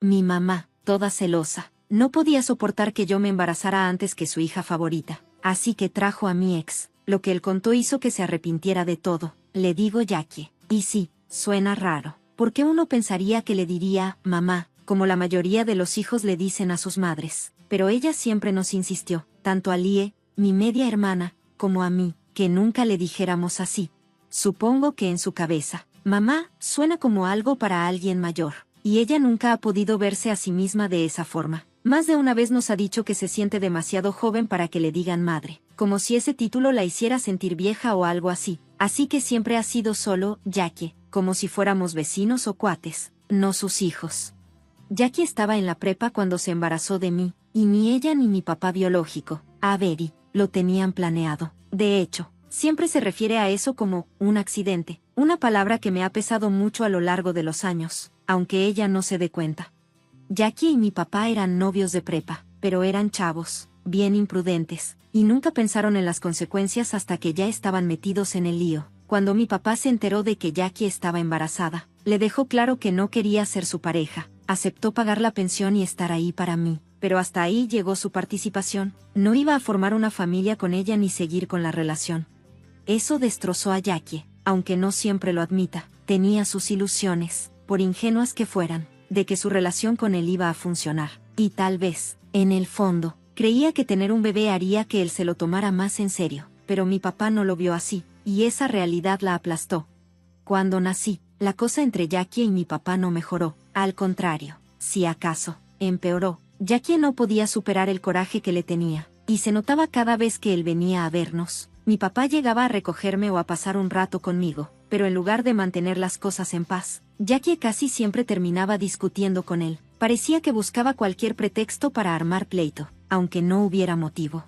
Mi mamá, toda celosa, no podía soportar que yo me embarazara antes que su hija favorita, así que trajo a mi ex. Lo que él contó hizo que se arrepintiera de todo, le digo Jackie. Y sí, suena raro, porque uno pensaría que le diría, mamá, como la mayoría de los hijos le dicen a sus madres, pero ella siempre nos insistió, tanto a Lie, mi media hermana, como a mí, que nunca le dijéramos así. Supongo que en su cabeza, mamá, suena como algo para alguien mayor, y ella nunca ha podido verse a sí misma de esa forma. Más de una vez nos ha dicho que se siente demasiado joven para que le digan madre, como si ese título la hiciera sentir vieja o algo así, así que siempre ha sido solo Jackie, como si fuéramos vecinos o cuates, no sus hijos. Jackie estaba en la prepa cuando se embarazó de mí, y ni ella ni mi papá biológico, Avery, lo tenían planeado. De hecho, siempre se refiere a eso como un accidente, una palabra que me ha pesado mucho a lo largo de los años, aunque ella no se dé cuenta. Jackie y mi papá eran novios de prepa, pero eran chavos, bien imprudentes, y nunca pensaron en las consecuencias hasta que ya estaban metidos en el lío. Cuando mi papá se enteró de que Jackie estaba embarazada, le dejó claro que no quería ser su pareja, aceptó pagar la pensión y estar ahí para mí, pero hasta ahí llegó su participación, no iba a formar una familia con ella ni seguir con la relación. Eso destrozó a Jackie, aunque no siempre lo admita, tenía sus ilusiones, por ingenuas que fueran, de que su relación con él iba a funcionar, y tal vez, en el fondo, creía que tener un bebé haría que él se lo tomara más en serio, pero mi papá no lo vio así, y esa realidad la aplastó. Cuando nací, la cosa entre Jackie y mi papá no mejoró, al contrario, si acaso, empeoró. Jackie no podía superar el coraje que le tenía, y se notaba cada vez que él venía a vernos. Mi papá llegaba a recogerme o a pasar un rato conmigo, pero en lugar de mantener las cosas en paz, Jackie casi siempre terminaba discutiendo con él. Parecía que buscaba cualquier pretexto para armar pleito, aunque no hubiera motivo.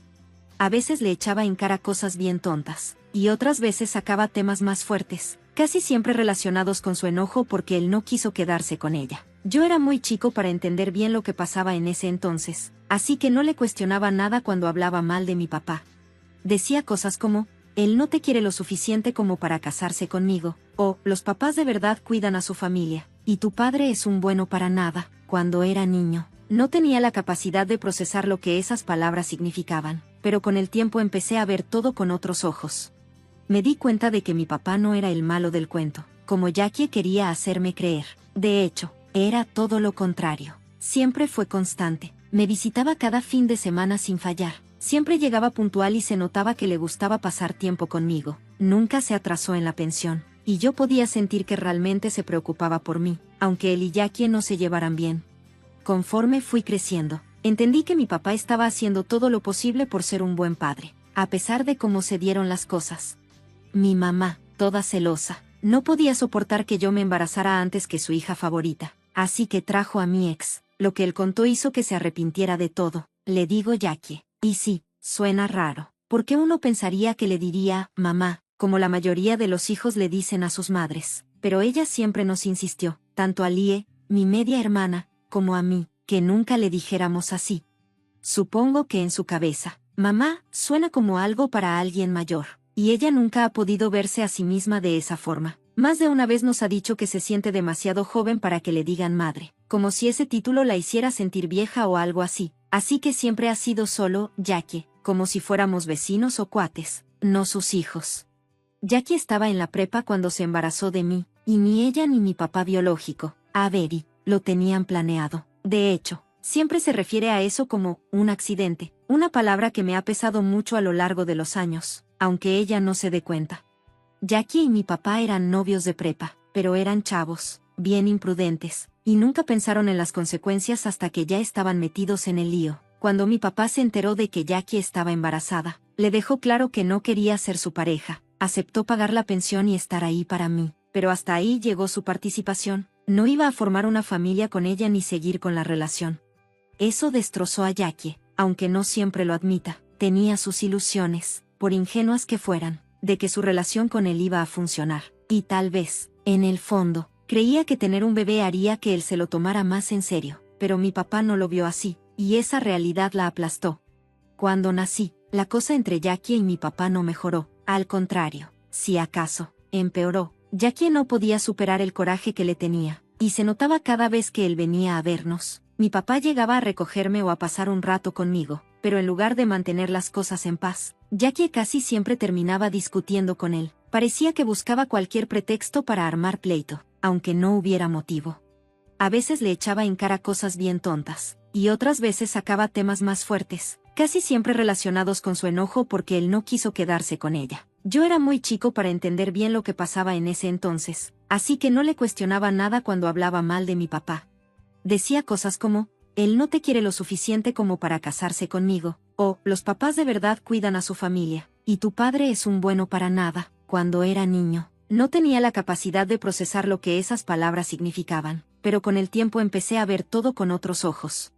A veces le echaba en cara cosas bien tontas, y otras veces sacaba temas más fuertes, casi siempre relacionados con su enojo porque él no quiso quedarse con ella. Yo era muy chico para entender bien lo que pasaba en ese entonces, así que no le cuestionaba nada cuando hablaba mal de mi papá. Decía cosas como, él no te quiere lo suficiente como para casarse conmigo, o, los papás de verdad cuidan a su familia, y tu padre es un bueno para nada. Cuando era niño, no tenía la capacidad de procesar lo que esas palabras significaban, pero con el tiempo empecé a ver todo con otros ojos. Me di cuenta de que mi papá no era el malo del cuento, como Jackie quería hacerme creer. De hecho, era todo lo contrario. Siempre fue constante, me visitaba cada fin de semana sin fallar. Siempre llegaba puntual y se notaba que le gustaba pasar tiempo conmigo. Nunca se atrasó en la pensión, y yo podía sentir que realmente se preocupaba por mí, aunque él y Jackie no se llevaran bien. Conforme fui creciendo, entendí que mi papá estaba haciendo todo lo posible por ser un buen padre, a pesar de cómo se dieron las cosas. Mi mamá, toda celosa, no podía soportar que yo me embarazara antes que su hija favorita, así que trajo a mi ex. Lo que él contó hizo que se arrepintiera de todo, le digo Jackie. Y sí, suena raro, porque uno pensaría que le diría, mamá, como la mayoría de los hijos le dicen a sus madres, pero ella siempre nos insistió, tanto a Lie, mi media hermana, como a mí, que nunca le dijéramos así. Supongo que en su cabeza, mamá, suena como algo para alguien mayor, y ella nunca ha podido verse a sí misma de esa forma. Más de una vez nos ha dicho que se siente demasiado joven para que le digan madre, como si ese título la hiciera sentir vieja o algo así. Así que siempre ha sido solo Jackie, como si fuéramos vecinos o cuates, no sus hijos. Jackie estaba en la prepa cuando se embarazó de mí, y ni ella ni mi papá biológico, Avery, lo tenían planeado. De hecho, siempre se refiere a eso como un accidente, una palabra que me ha pesado mucho a lo largo de los años, aunque ella no se dé cuenta. Jackie y mi papá eran novios de prepa, pero eran chavos, bien imprudentes, y nunca pensaron en las consecuencias hasta que ya estaban metidos en el lío. Cuando mi papá se enteró de que Jackie estaba embarazada, le dejó claro que no quería ser su pareja, aceptó pagar la pensión y estar ahí para mí, pero hasta ahí llegó su participación, no iba a formar una familia con ella ni seguir con la relación. Eso destrozó a Jackie, aunque no siempre lo admita, tenía sus ilusiones, por ingenuas que fueran, de que su relación con él iba a funcionar, y tal vez, en el fondo, creía que tener un bebé haría que él se lo tomara más en serio, pero mi papá no lo vio así, y esa realidad la aplastó. Cuando nací, la cosa entre Jackie y mi papá no mejoró, al contrario, si acaso, empeoró. Jackie no podía superar el coraje que le tenía, y se notaba cada vez que él venía a vernos. Mi papá llegaba a recogerme o a pasar un rato conmigo, pero en lugar de mantener las cosas en paz, Jackie casi siempre terminaba discutiendo con él. Parecía que buscaba cualquier pretexto para armar pleito, aunque no hubiera motivo. A veces le echaba en cara cosas bien tontas, y otras veces sacaba temas más fuertes, casi siempre relacionados con su enojo porque él no quiso quedarse con ella. Yo era muy chico para entender bien lo que pasaba en ese entonces, así que no le cuestionaba nada cuando hablaba mal de mi papá. Decía cosas como, él no te quiere lo suficiente como para casarse conmigo, o, los papás de verdad cuidan a su familia, y tu padre es un bueno para nada. Cuando era niño, no tenía la capacidad de procesar lo que esas palabras significaban, pero con el tiempo empecé a ver todo con otros ojos.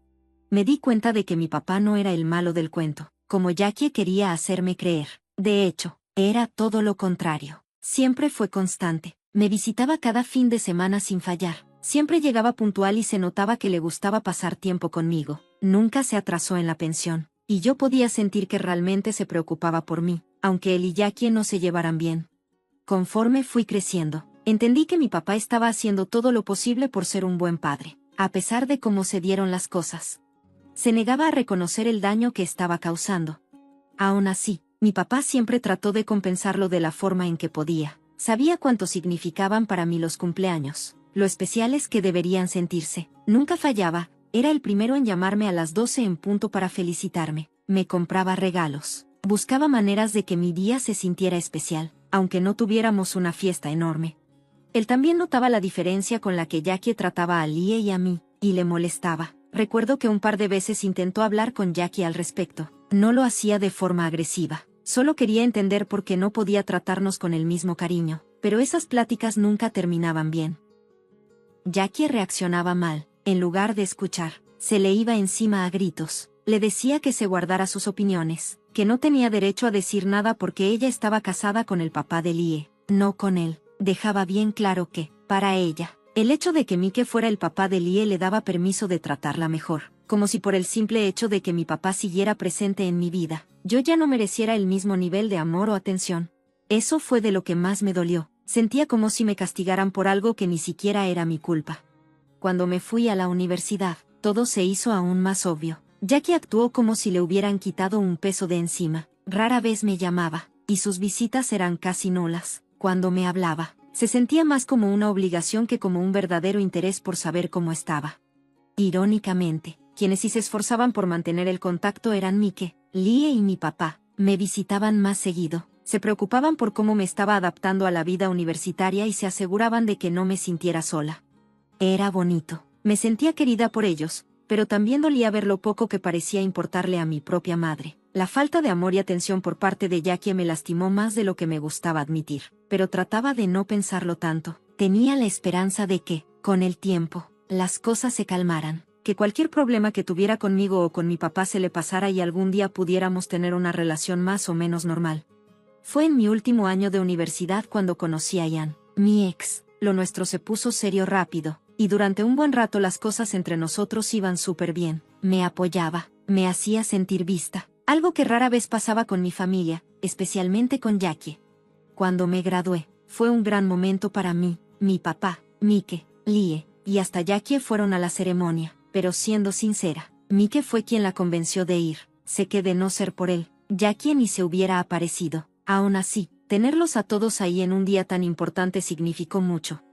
Me di cuenta de que mi papá no era el malo del cuento, como Jackie quería hacerme creer. De hecho, era todo lo contrario. Siempre fue constante, me visitaba cada fin de semana sin fallar. Siempre llegaba puntual y se notaba que le gustaba pasar tiempo conmigo. Nunca se atrasó en la pensión, y yo podía sentir que realmente se preocupaba por mí, aunque él y Jackie no se llevaran bien. Conforme fui creciendo, entendí que mi papá estaba haciendo todo lo posible por ser un buen padre, a pesar de cómo se dieron las cosas. Se negaba a reconocer el daño que estaba causando. Aún así, mi papá siempre trató de compensarlo de la forma en que podía. Sabía cuánto significaban para mí los cumpleaños, lo especiales que deberían sentirse. Nunca fallaba, era el primero en llamarme a las 12 en punto para felicitarme. Me compraba regalos. Buscaba maneras de que mi día se sintiera especial, aunque no tuviéramos una fiesta enorme. Él también notaba la diferencia con la que Jackie trataba a Lie y a mí, y le molestaba. Recuerdo que un par de veces intentó hablar con Jackie al respecto. No lo hacía de forma agresiva. Solo quería entender por qué no podía tratarnos con el mismo cariño, pero esas pláticas nunca terminaban bien. Jackie reaccionaba mal. En lugar de escuchar, se le iba encima a gritos. Le decía que se guardara sus opiniones, que no tenía derecho a decir nada porque ella estaba casada con el papá de Lie, no con él. Dejaba bien claro que, para ella, el hecho de que Mike fuera el papá de Lie le daba permiso de tratarla mejor, como si por el simple hecho de que mi papá siguiera presente en mi vida, yo ya no mereciera el mismo nivel de amor o atención. Eso fue de lo que más me dolió. Sentía como si me castigaran por algo que ni siquiera era mi culpa. Cuando me fui a la universidad, todo se hizo aún más obvio. Jackie actuó como si le hubieran quitado un peso de encima. Rara vez me llamaba, y sus visitas eran casi nulas. Cuando me hablaba, se sentía más como una obligación que como un verdadero interés por saber cómo estaba. Irónicamente, quienes sí se esforzaban por mantener el contacto eran Mike, Lie y mi papá. Me visitaban más seguido. Se preocupaban por cómo me estaba adaptando a la vida universitaria y se aseguraban de que no me sintiera sola. Era bonito. Me sentía querida por ellos, pero también dolía ver lo poco que parecía importarle a mi propia madre. La falta de amor y atención por parte de Jackie me lastimó más de lo que me gustaba admitir, pero trataba de no pensarlo tanto. Tenía la esperanza de que, con el tiempo, las cosas se calmaran, que cualquier problema que tuviera conmigo o con mi papá se le pasara y algún día pudiéramos tener una relación más o menos normal. Fue en mi último año de universidad cuando conocí a Ian, mi ex. Lo nuestro se puso serio rápido, y durante un buen rato las cosas entre nosotros iban súper bien. Me apoyaba, me hacía sentir vista, algo que rara vez pasaba con mi familia, especialmente con Jackie. Cuando me gradué, fue un gran momento para mí. Mi papá, Mike, Lie, y hasta Jackie fueron a la ceremonia, pero siendo sincera, Mike fue quien la convenció de ir. Sé que de no ser por él, Jackie ni se hubiera aparecido. Aún así, tenerlos a todos ahí en un día tan importante significó mucho.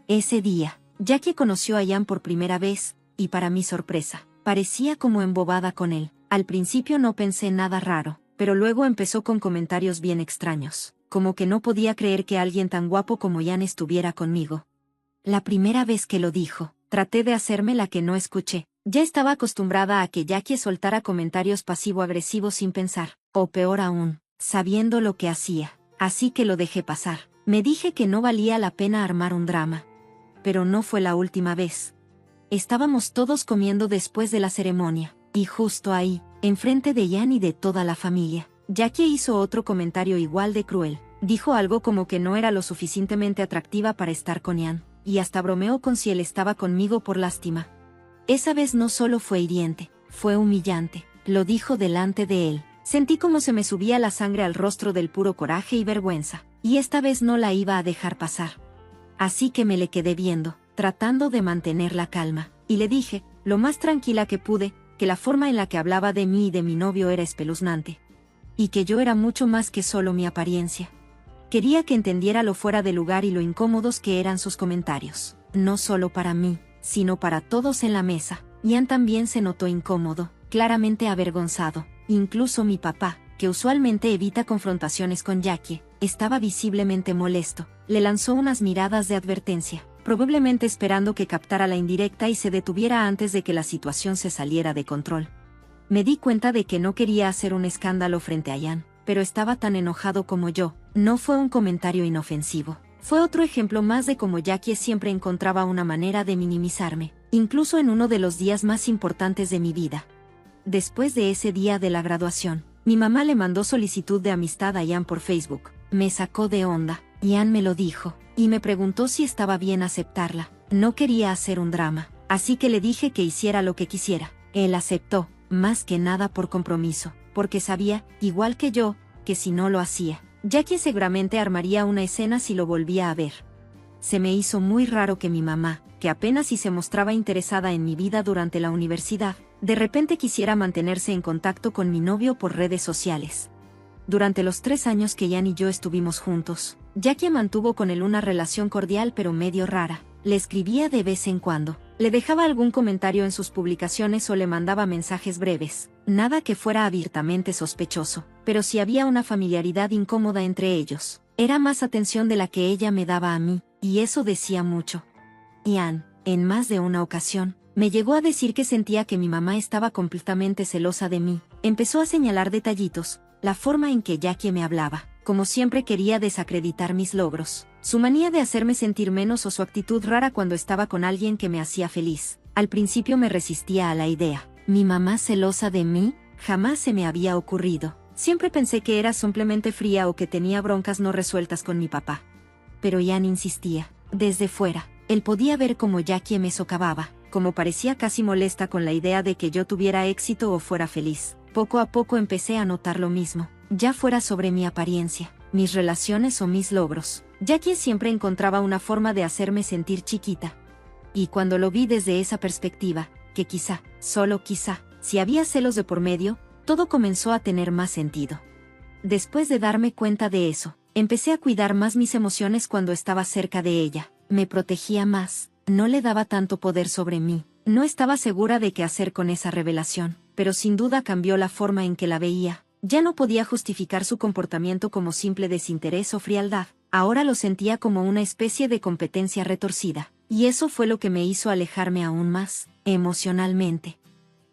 Ese día, Jackie conoció a Ian por primera vez, y para mi sorpresa, parecía como embobada con él. Al principio no pensé nada raro, pero luego empezó con comentarios bien extraños, como que no podía creer que alguien tan guapo como Ian estuviera conmigo. La primera vez que lo dijo, traté de hacerme la que no escuché. Ya estaba acostumbrada a que Jackie soltara comentarios pasivo-agresivos sin pensar, o peor aún, sabiendo lo que hacía, así que lo dejé pasar. Me dije que no valía la pena armar un drama. Pero no fue la última vez. Estábamos todos comiendo después de la ceremonia, y justo ahí, enfrente de Ian y de toda la familia, Jackie hizo otro comentario igual de cruel. Dijo algo como que no era lo suficientemente atractiva para estar con Ian, y hasta bromeó con si él estaba conmigo por lástima. Esa vez no solo fue hiriente, fue humillante. Lo dijo delante de él. Sentí como se me subía la sangre al rostro del puro coraje y vergüenza, y esta vez no la iba a dejar pasar. Así que me le quedé viendo. tratando de mantener la calma, y le dije, lo más tranquila que pude, que la forma en la que hablaba de mí y de mi novio era espeluznante. Y que yo era mucho más que solo mi apariencia. Quería que entendiera lo fuera de lugar y lo incómodos que eran sus comentarios, no solo para mí, sino para todos en la mesa. Ian también se notó incómodo, claramente avergonzado. Incluso mi papá, que usualmente evita confrontaciones con Jackie, estaba visiblemente molesto. Le lanzó unas miradas de advertencia, probablemente esperando que captara la indirecta y se detuviera antes de que la situación se saliera de control. Me di cuenta de que no quería hacer un escándalo frente a Ian, pero estaba tan enojado como yo. No fue un comentario inofensivo. Fue otro ejemplo más de cómo Jackie siempre encontraba una manera de minimizarme, incluso en uno de los días más importantes de mi vida. Después de ese día de la graduación, mi mamá le mandó solicitud de amistad a Ian por Facebook. Me sacó de onda. Ian me lo dijo, y me preguntó si estaba bien aceptarla. No quería hacer un drama, así que le dije que hiciera lo que quisiera. Él aceptó, más que nada por compromiso, porque sabía, igual que yo, que si no lo hacía, Jackie seguramente armaría una escena si lo volvía a ver. Se me hizo muy raro que mi mamá, que apenas si se mostraba interesada en mi vida durante la universidad, de repente quisiera mantenerse en contacto con mi novio por redes sociales. Durante los 3 años que Ian y yo estuvimos juntos, Jackie mantuvo con él una relación cordial pero medio rara. Le escribía de vez en cuando, le dejaba algún comentario en sus publicaciones o le mandaba mensajes breves. Nada que fuera abiertamente sospechoso, pero si había una familiaridad incómoda entre ellos. Era más atención de la que ella me daba a mí, y eso decía mucho. Ian, en más de una ocasión, me llegó a decir que sentía que mi mamá estaba completamente celosa de mí. Empezó a señalar detallitos, la forma en que Jackie me hablaba, como siempre quería desacreditar mis logros, su manía de hacerme sentir menos o su actitud rara cuando estaba con alguien que me hacía feliz. Al principio me resistía a la idea. ¿Mi mamá celosa de mí? Jamás se me había ocurrido. Siempre pensé que era simplemente fría o que tenía broncas no resueltas con mi papá. Pero Ian insistía. Desde fuera, él podía ver cómo Jackie me socavaba, como parecía casi molesta con la idea de que yo tuviera éxito o fuera feliz. Poco a poco empecé a notar lo mismo, ya fuera sobre mi apariencia, mis relaciones o mis logros. Jackie siempre encontraba una forma de hacerme sentir chiquita. Y cuando lo vi desde esa perspectiva, que quizá, solo quizá, si había celos de por medio, todo comenzó a tener más sentido. Después de darme cuenta de eso, empecé a cuidar más mis emociones cuando estaba cerca de ella. Me protegía más, no le daba tanto poder sobre mí. No estaba segura de qué hacer con esa revelación, pero sin duda cambió la forma en que la veía. Ya no podía justificar su comportamiento como simple desinterés o frialdad. Ahora lo sentía como una especie de competencia retorcida. Y eso fue lo que me hizo alejarme aún más, emocionalmente.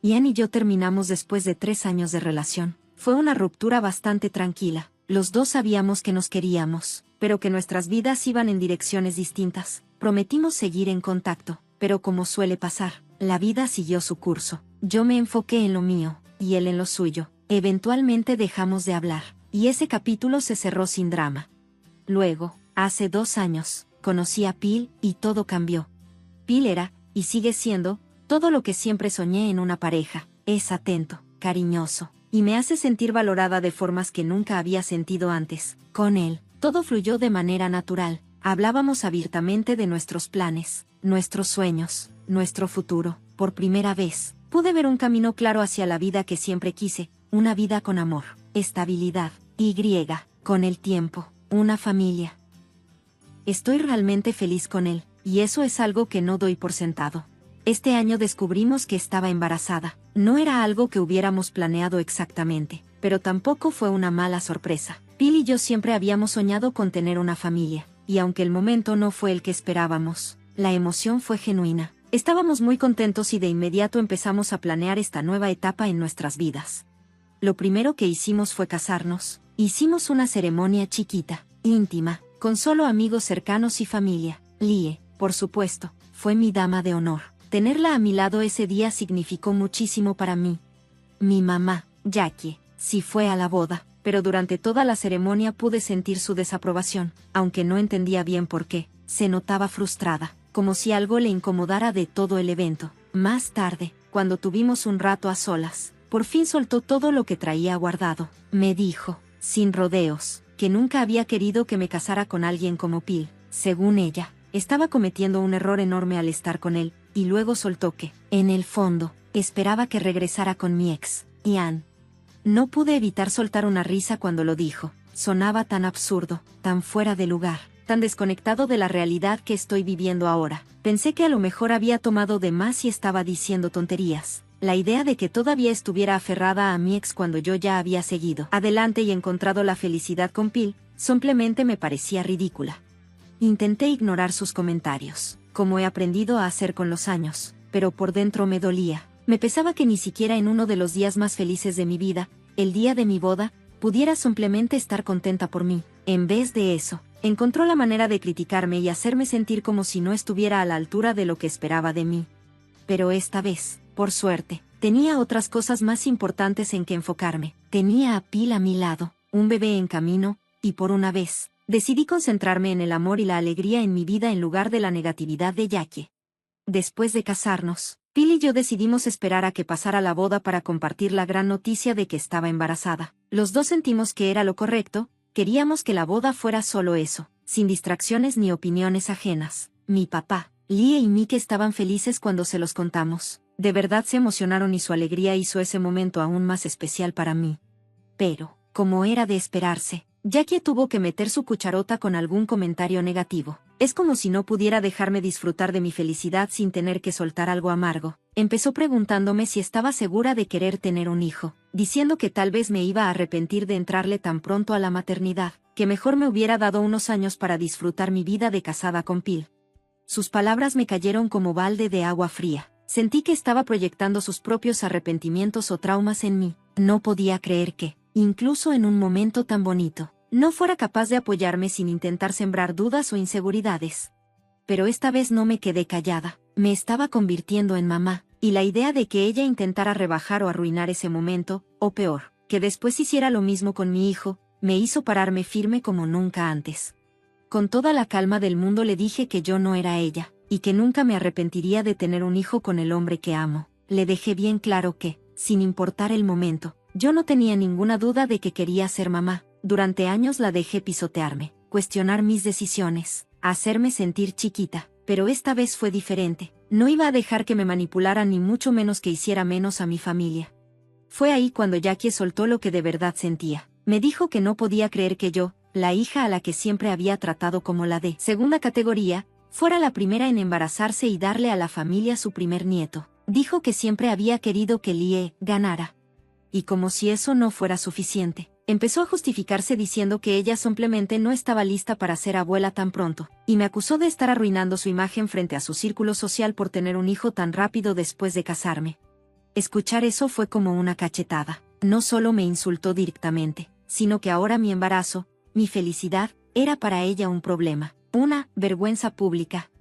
Ian y yo terminamos después de 3 años de relación. Fue una ruptura bastante tranquila. Los dos sabíamos que nos queríamos, pero que nuestras vidas iban en direcciones distintas. Prometimos seguir en contacto, pero como suele pasar, la vida siguió su curso. Yo me enfoqué en lo mío, y él en lo suyo. Eventualmente dejamos de hablar, y ese capítulo se cerró sin drama. Luego, hace 2 años, conocí a Phil y todo cambió. Phil era, y sigue siendo, todo lo que siempre soñé en una pareja. Es atento, cariñoso, y me hace sentir valorada de formas que nunca había sentido antes. Con él, todo fluyó de manera natural. Hablábamos abiertamente de nuestros planes, nuestros sueños, nuestro futuro. Por primera vez, pude ver un camino claro hacia la vida que siempre quise, una vida con amor, estabilidad, y con el tiempo, una familia. Estoy realmente feliz con él, y eso es algo que no doy por sentado. Este año descubrimos que estaba embarazada. No era algo que hubiéramos planeado exactamente, pero tampoco fue una mala sorpresa. Phil y yo siempre habíamos soñado con tener una familia, y aunque el momento no fue el que esperábamos, la emoción fue genuina. Estábamos muy contentos y de inmediato empezamos a planear esta nueva etapa en nuestras vidas. Lo primero que hicimos fue casarnos. Hicimos una ceremonia chiquita, íntima, con solo amigos cercanos y familia. Lie, por supuesto, fue mi dama de honor. Tenerla a mi lado ese día significó muchísimo para mí. Mi mamá, Jackie, sí fue a la boda, pero durante toda la ceremonia pude sentir su desaprobación, aunque no entendía bien por qué. Se notaba frustrada, como si algo le incomodara de todo el evento. Más tarde, cuando tuvimos un rato a solas, por fin soltó todo lo que traía guardado. Me dijo, sin rodeos, que nunca había querido que me casara con alguien como Phil. Según ella, estaba cometiendo un error enorme al estar con él, y luego soltó que, en el fondo, esperaba que regresara con mi ex, Ian. No pude evitar soltar una risa cuando lo dijo. Sonaba tan absurdo, tan fuera de lugar, tan desconectado de la realidad que estoy viviendo ahora. Pensé que a lo mejor había tomado de más y estaba diciendo tonterías. La idea de que todavía estuviera aferrada a mi ex cuando yo ya había seguido adelante y encontrado la felicidad con Phil, simplemente me parecía ridícula. Intenté ignorar sus comentarios, como he aprendido a hacer con los años, pero por dentro me dolía. Me pesaba que ni siquiera en uno de los días más felices de mi vida, el día de mi boda, pudiera simplemente estar contenta por mí. En vez de eso, encontró la manera de criticarme y hacerme sentir como si no estuviera a la altura de lo que esperaba de mí. Pero esta vez, por suerte, tenía otras cosas más importantes en que enfocarme. Tenía a Phil a mi lado, un bebé en camino, y por una vez, decidí concentrarme en el amor y la alegría en mi vida en lugar de la negatividad de Jackie. Después de casarnos, Phil y yo decidimos esperar a que pasara la boda para compartir la gran noticia de que estaba embarazada. Los dos sentimos que era lo correcto, queríamos que la boda fuera solo eso, sin distracciones ni opiniones ajenas. Mi papá, Lee y Mike estaban felices cuando se los contamos. De verdad se emocionaron y su alegría hizo ese momento aún más especial para mí. Pero, como era de esperarse, Jackie tuvo que meter su cucharota con algún comentario negativo. Es como si no pudiera dejarme disfrutar de mi felicidad sin tener que soltar algo amargo. Empezó preguntándome si estaba segura de querer tener un hijo, diciendo que tal vez me iba a arrepentir de entrarle tan pronto a la maternidad, que mejor me hubiera dado unos años para disfrutar mi vida de casada con Phil. Sus palabras me cayeron como balde de agua fría. Sentí que estaba proyectando sus propios arrepentimientos o traumas en mí. No podía creer que, incluso en un momento tan bonito, no fuera capaz de apoyarme sin intentar sembrar dudas o inseguridades. Pero esta vez no me quedé callada. Me estaba convirtiendo en mamá, y la idea de que ella intentara rebajar o arruinar ese momento, o peor, que después hiciera lo mismo con mi hijo, me hizo pararme firme como nunca antes. Con toda la calma del mundo le dije que yo no era ella, y que nunca me arrepentiría de tener un hijo con el hombre que amo. Le dejé bien claro que, sin importar el momento, yo no tenía ninguna duda de que quería ser mamá. Durante años la dejé pisotearme, cuestionar mis decisiones, hacerme sentir chiquita, pero esta vez fue diferente. No iba a dejar que me manipularan ni mucho menos que hiciera menos a mi familia. Fue ahí cuando Jackie soltó lo que de verdad sentía. Me dijo que no podía creer que yo, la hija a la que siempre había tratado como la de segunda categoría, fuera la primera en embarazarse y darle a la familia su primer nieto. Dijo que siempre había querido que Lie ganara. Y como si eso no fuera suficiente, empezó a justificarse diciendo que ella simplemente no estaba lista para ser abuela tan pronto, y me acusó de estar arruinando su imagen frente a su círculo social por tener un hijo tan rápido después de casarme. Escuchar eso fue como una cachetada. No solo me insultó directamente, sino que ahora mi embarazo, mi felicidad, era para ella un problema, una vergüenza pública.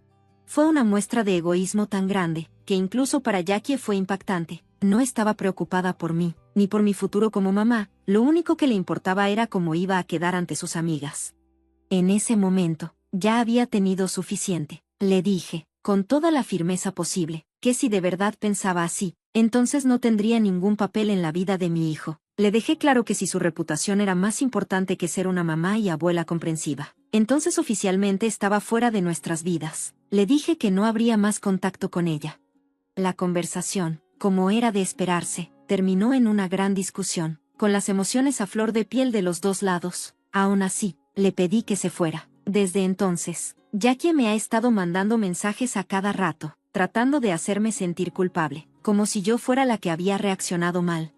Fue una muestra de egoísmo tan grande, que incluso para Jackie fue impactante. No estaba preocupada por mí, ni por mi futuro como mamá, lo único que le importaba era cómo iba a quedar ante sus amigas. En ese momento, ya había tenido suficiente. Le dije, con toda la firmeza posible, que si de verdad pensaba así, entonces no tendría ningún papel en la vida de mi hijo. Le dejé claro que si su reputación era más importante que ser una mamá y abuela comprensiva, entonces oficialmente estaba fuera de nuestras vidas. Le dije que no habría más contacto con ella. La conversación, como era de esperarse, terminó en una gran discusión, con las emociones a flor de piel de los dos lados. Aún así, le pedí que se fuera. Desde entonces, Jackie me ha estado mandando mensajes a cada rato, tratando de hacerme sentir culpable, como si yo fuera la que había reaccionado mal.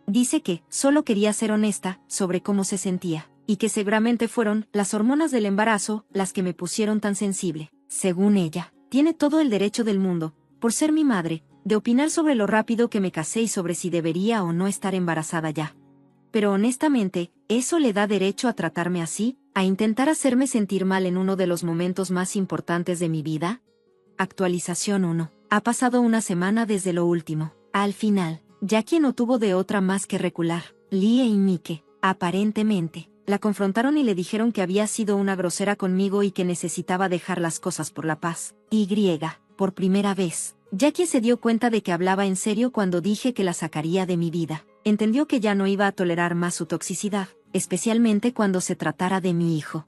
Dice que solo quería ser honesta sobre cómo se sentía, y que seguramente fueron las hormonas del embarazo las que me pusieron tan sensible. Según ella, tiene todo el derecho del mundo, por ser mi madre, de opinar sobre lo rápido que me casé y sobre si debería o no estar embarazada ya. Pero honestamente, ¿eso le da derecho a tratarme así? ¿A intentar hacerme sentir mal en uno de los momentos más importantes de mi vida? Actualización 1. Ha pasado una semana desde lo último. Al final, Jackie no tuvo de otra más que recular. Lie y Mike, aparentemente, la confrontaron y le dijeron que había sido una grosera conmigo y que necesitaba dejar las cosas por la paz. Por primera vez, Jackie se dio cuenta de que hablaba en serio cuando dije que la sacaría de mi vida. Entendió que ya no iba a tolerar más su toxicidad, especialmente cuando se tratara de mi hijo.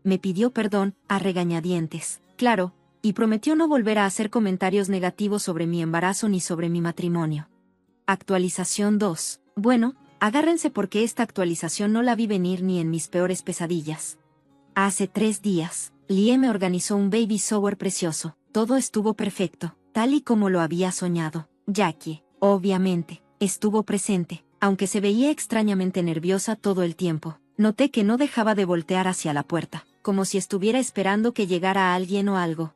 Me pidió perdón, a regañadientes, claro, y prometió no volver a hacer comentarios negativos sobre mi embarazo ni sobre mi matrimonio. Actualización 2. Bueno, agárrense porque esta actualización no la vi venir ni en mis peores pesadillas. Hace 3 días, Lie me organizó un baby shower precioso. Todo estuvo perfecto, tal y como lo había soñado. Jackie, obviamente, estuvo presente, aunque se veía extrañamente nerviosa todo el tiempo. Noté que no dejaba de voltear hacia la puerta, como si estuviera esperando que llegara alguien o algo.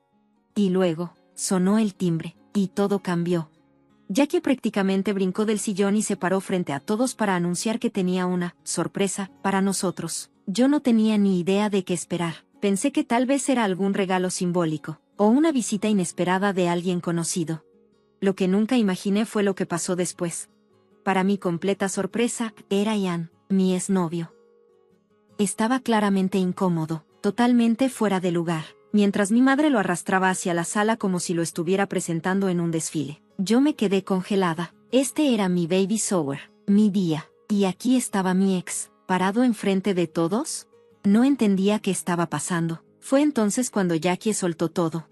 Y luego, sonó el timbre, y todo cambió. Jackie prácticamente brincó del sillón y se paró frente a todos para anunciar que tenía una sorpresa para nosotros. Yo no tenía ni idea de qué esperar. Pensé que tal vez era algún regalo simbólico, o una visita inesperada de alguien conocido. Lo que nunca imaginé fue lo que pasó después. Para mi completa sorpresa, era Ian, mi exnovio. Estaba claramente incómodo, totalmente fuera de lugar, mientras mi madre lo arrastraba hacia la sala como si lo estuviera presentando en un desfile. Yo me quedé congelada. Este era mi baby shower, mi día, y aquí estaba mi ex, parado enfrente de todos. No entendía qué estaba pasando. Fue entonces cuando Jackie soltó todo.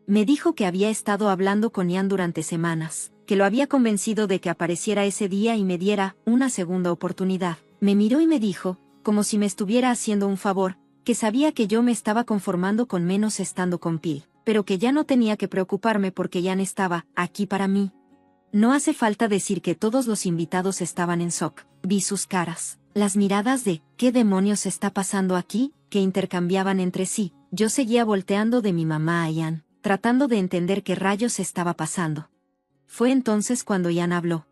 Me dijo que había estado hablando con Ian durante semanas, que lo había convencido de que apareciera ese día y me diera una segunda oportunidad. Me miró y me dijo, como si me estuviera haciendo un favor, que sabía que yo me estaba conformando con menos estando con Phil, pero que ya no tenía que preocuparme porque Ian estaba aquí para mí. No hace falta decir que todos los invitados estaban en shock. Vi sus caras, las miradas de ¿qué demonios está pasando aquí?, que intercambiaban entre sí. Yo seguía volteando de mi mamá a Ian, tratando de entender qué rayos estaba pasando. Fue entonces cuando Ian habló.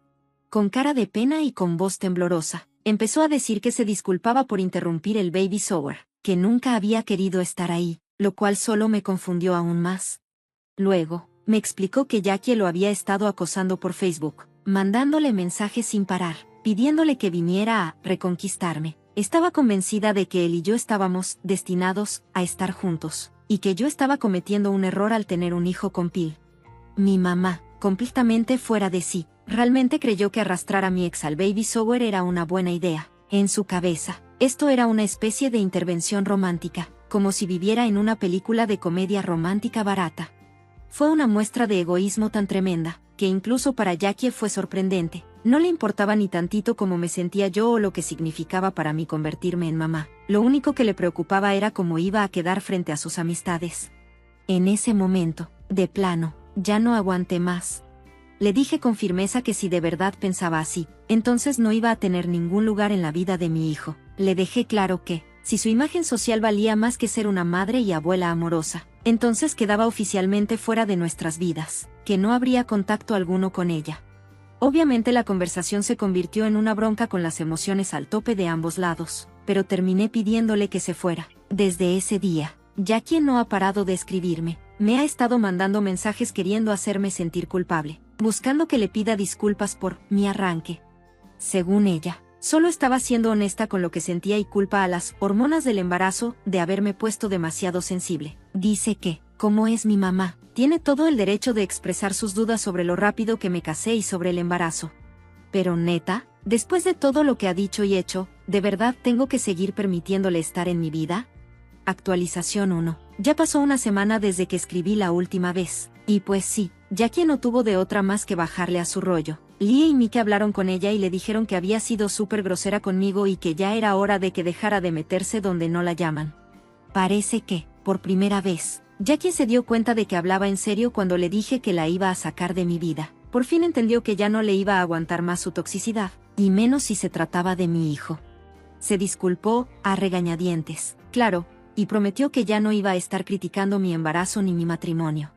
Con cara de pena y con voz temblorosa, empezó a decir que se disculpaba por interrumpir el baby shower, que nunca había querido estar ahí, lo cual solo me confundió aún más. Luego, me explicó que Jackie lo había estado acosando por Facebook, mandándole mensajes sin parar, pidiéndole que viniera a reconquistarme. Estaba convencida de que él y yo estábamos destinados a estar juntos, y que yo estaba cometiendo un error al tener un hijo con Phil. Mi mamá, completamente fuera de sí, realmente creyó que arrastrar a mi ex al baby shower era una buena idea. En su cabeza, esto era una especie de intervención romántica, como si viviera en una película de comedia romántica barata. Fue una muestra de egoísmo tan tremenda, que incluso para Jackie fue sorprendente. No le importaba ni tantito cómo me sentía yo o lo que significaba para mí convertirme en mamá. Lo único que le preocupaba era cómo iba a quedar frente a sus amistades. En ese momento, de plano, ya no aguanté más. Le dije con firmeza que si de verdad pensaba así, entonces no iba a tener ningún lugar en la vida de mi hijo. Le dejé claro que, si su imagen social valía más que ser una madre y abuela amorosa, entonces quedaba oficialmente fuera de nuestras vidas, que no habría contacto alguno con ella. Obviamente la conversación se convirtió en una bronca con las emociones al tope de ambos lados, pero terminé pidiéndole que se fuera. Desde ese día, Jackie no ha parado de escribirme, me ha estado mandando mensajes queriendo hacerme sentir culpable, buscando que le pida disculpas por mi arranque. Según ella, solo estaba siendo honesta con lo que sentía y culpa a las hormonas del embarazo de haberme puesto demasiado sensible. Dice que, como es mi mamá, tiene todo el derecho de expresar sus dudas sobre lo rápido que me casé y sobre el embarazo. Pero neta, después de todo lo que ha dicho y hecho, ¿de verdad tengo que seguir permitiéndole estar en mi vida? Actualización 1. Ya pasó una semana desde que escribí la última vez. Y pues sí, Jackie no tuvo de otra más que bajarle a su rollo. Lie y Mike hablaron con ella y le dijeron que había sido súper grosera conmigo y que ya era hora de que dejara de meterse donde no la llaman. Parece que, por primera vez, Jackie se dio cuenta de que hablaba en serio cuando le dije que la iba a sacar de mi vida. Por fin entendió que ya no le iba a aguantar más su toxicidad, y menos si se trataba de mi hijo. Se disculpó, a regañadientes, claro, y prometió que ya no iba a estar criticando mi embarazo ni mi matrimonio.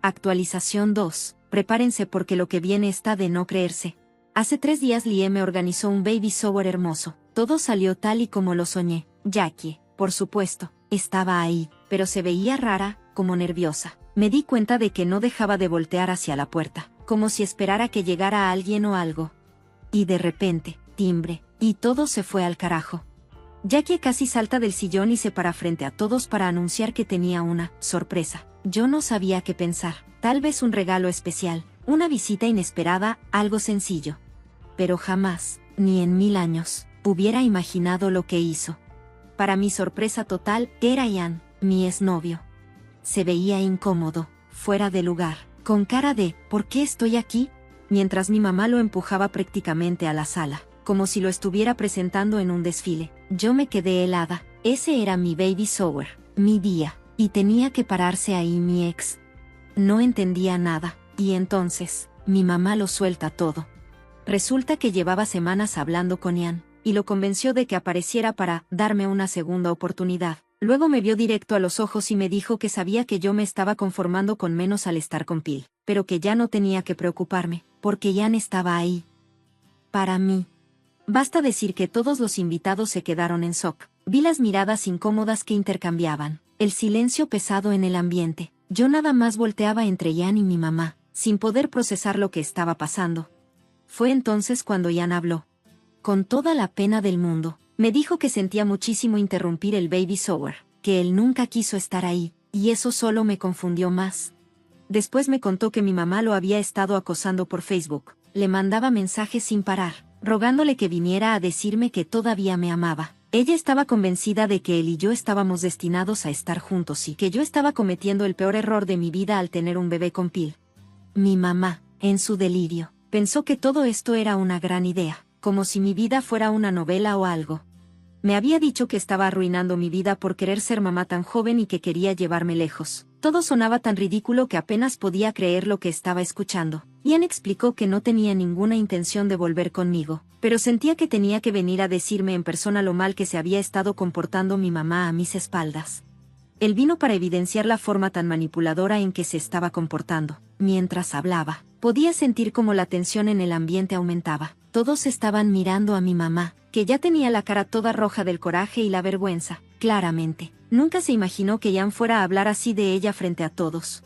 Actualización 2. Prepárense porque lo que viene está de no creerse. Hace 3 días Lie me organizó un baby shower hermoso. Todo salió tal y como lo soñé. Jackie, por supuesto, estaba ahí, pero se veía rara, como nerviosa. Me di cuenta de que no dejaba de voltear hacia la puerta, como si esperara que llegara alguien o algo. Y de repente, timbre, y todo se fue al carajo. Jackie casi salta del sillón y se para frente a todos para anunciar que tenía una sorpresa. Yo no sabía qué pensar, tal vez un regalo especial, una visita inesperada, algo sencillo. Pero jamás, ni en 1000 años, hubiera imaginado lo que hizo. Para mi sorpresa total, era Ian, mi exnovio. Se veía incómodo, fuera de lugar, con cara de ¿por qué estoy aquí? Mientras mi mamá lo empujaba prácticamente a la sala, como si lo estuviera presentando en un desfile. Yo me quedé helada. Ese era mi baby shower, mi día, y tenía que pararse ahí mi ex. No entendía nada, y entonces, mi mamá lo suelta todo. Resulta que llevaba semanas hablando con Ian, y lo convenció de que apareciera para darme una segunda oportunidad. Luego me vio directo a los ojos y me dijo que sabía que yo me estaba conformando con menos al estar con Phil, pero que ya no tenía que preocuparme, porque Ian estaba ahí. Para mí. Basta decir que todos los invitados se quedaron en shock. Vi las miradas incómodas que intercambiaban, el silencio pesado en el ambiente. Yo nada más volteaba entre Ian y mi mamá, sin poder procesar lo que estaba pasando. Fue entonces cuando Ian habló. Con toda la pena del mundo, me dijo que sentía muchísimo interrumpir el baby shower, que él nunca quiso estar ahí, y eso solo me confundió más. Después me contó que mi mamá lo había estado acosando por Facebook, le mandaba mensajes sin parar, rogándole que viniera a decirme que todavía me amaba. Ella estaba convencida de que él y yo estábamos destinados a estar juntos y que yo estaba cometiendo el peor error de mi vida al tener un bebé con Phil. Mi mamá, en su delirio, pensó que todo esto era una gran idea, como si mi vida fuera una novela o algo. Me había dicho que estaba arruinando mi vida por querer ser mamá tan joven y que quería llevarme lejos. Todo sonaba tan ridículo que apenas podía creer lo que estaba escuchando. Ian explicó que no tenía ninguna intención de volver conmigo, pero sentía que tenía que venir a decirme en persona lo mal que se había estado comportando mi mamá a mis espaldas. Él vino para evidenciar la forma tan manipuladora en que se estaba comportando. Mientras hablaba, podía sentir cómo la tensión en el ambiente aumentaba. Todos estaban mirando a mi mamá, que ya tenía la cara toda roja del coraje y la vergüenza. Claramente, nunca se imaginó que Ian fuera a hablar así de ella frente a todos.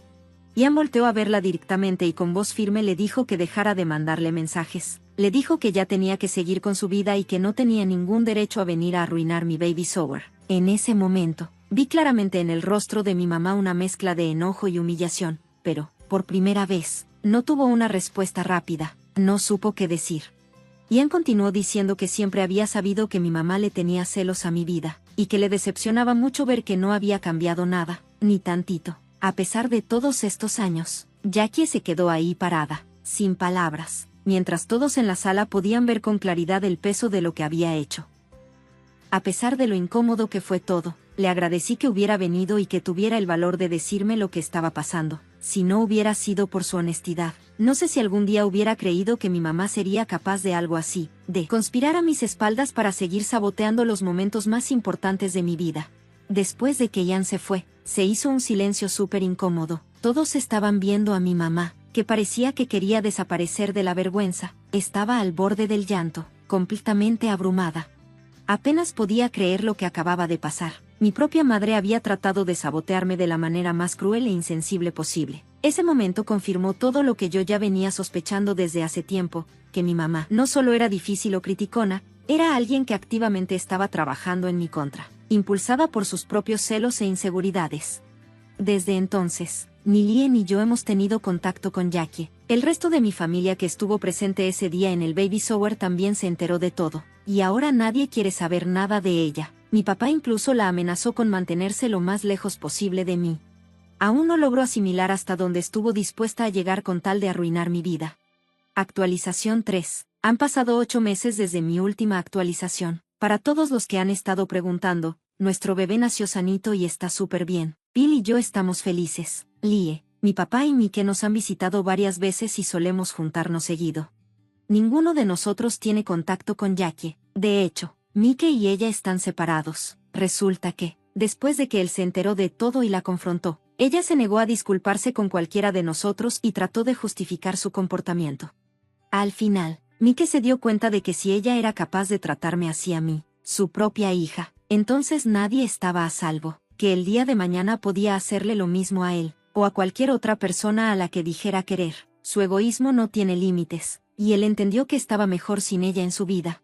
Ian volteó a verla directamente y con voz firme le dijo que dejara de mandarle mensajes. Le dijo que ya tenía que seguir con su vida y que no tenía ningún derecho a venir a arruinar mi baby shower. En ese momento, vi claramente en el rostro de mi mamá una mezcla de enojo y humillación, pero, por primera vez, no tuvo una respuesta rápida, no supo qué decir. Ian continuó diciendo que siempre había sabido que mi mamá le tenía celos a mi vida, y que le decepcionaba mucho ver que no había cambiado nada, ni tantito. A pesar de todos estos años, Jackie se quedó ahí parada, sin palabras, mientras todos en la sala podían ver con claridad el peso de lo que había hecho. A pesar de lo incómodo que fue todo, le agradecí que hubiera venido y que tuviera el valor de decirme lo que estaba pasando. Si no hubiera sido por su honestidad, no sé si algún día hubiera creído que mi mamá sería capaz de algo así, de conspirar a mis espaldas para seguir saboteando los momentos más importantes de mi vida. Después de que Ian se fue, se hizo un silencio súper incómodo. Todos estaban viendo a mi mamá, que parecía que quería desaparecer de la vergüenza. Estaba al borde del llanto, completamente abrumada. Apenas podía creer lo que acababa de pasar. Mi propia madre había tratado de sabotearme de la manera más cruel e insensible posible. Ese momento confirmó todo lo que yo ya venía sospechando desde hace tiempo, que mi mamá no solo era difícil o criticona, era alguien que activamente estaba trabajando en mi contra, impulsada por sus propios celos e inseguridades. Desde entonces, ni Lie ni yo hemos tenido contacto con Jackie. El resto de mi familia que estuvo presente ese día en el baby shower también se enteró de todo, y ahora nadie quiere saber nada de ella. Mi papá incluso la amenazó con mantenerse lo más lejos posible de mí. Aún no logro asimilar hasta dónde estuvo dispuesta a llegar con tal de arruinar mi vida. Actualización 3. Han pasado 8 meses desde mi última actualización. Para todos los que han estado preguntando, nuestro bebé nació sanito y está súper bien. Phil y yo estamos felices. Lie, mi papá y Mike nos han visitado varias veces y solemos juntarnos seguido. Ninguno de nosotros tiene contacto con Jackie. De hecho, Mike y ella están separados. Resulta que, después de que él se enteró de todo y la confrontó, ella se negó a disculparse con cualquiera de nosotros y trató de justificar su comportamiento. Al final, Mike se dio cuenta de que si ella era capaz de tratarme así a mí, su propia hija, entonces nadie estaba a salvo, que el día de mañana podía hacerle lo mismo a él, o a cualquier otra persona a la que dijera querer. Su egoísmo no tiene límites, y él entendió que estaba mejor sin ella en su vida.